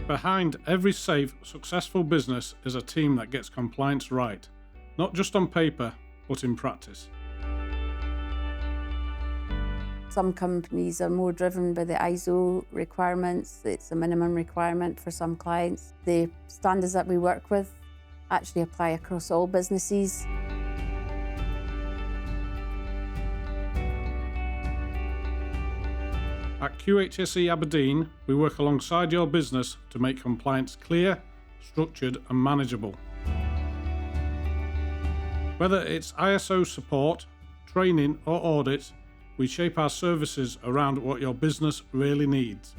Behind every safe, successful business is a team that gets compliance right, not just on paper, but in practice. Some companies are more driven by the ISO requirements. It's a minimum requirement for some clients. The standards that we work with actually apply across all businesses. At QHSE Aberdeen, we work alongside your business to make compliance clear, structured and manageable. Whether it's ISO support, training or audits, we shape our services around what your business really needs.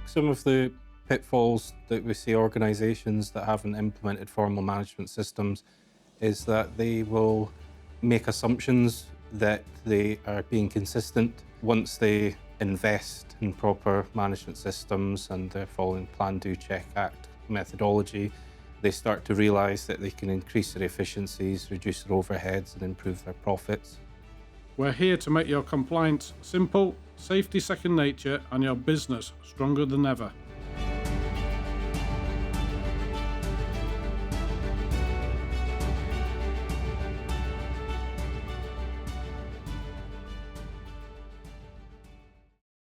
Some of the pitfalls that we see organisations that haven't implemented formal management systems is that they will make assumptions that they are being consistent. Once they invest in proper management systems and they're following Plan, Do, Check, Act methodology, they start to realise that they can increase their efficiencies, reduce their overheads and improve their profits. We're here to make your compliance simple, safety second nature and your business stronger than ever.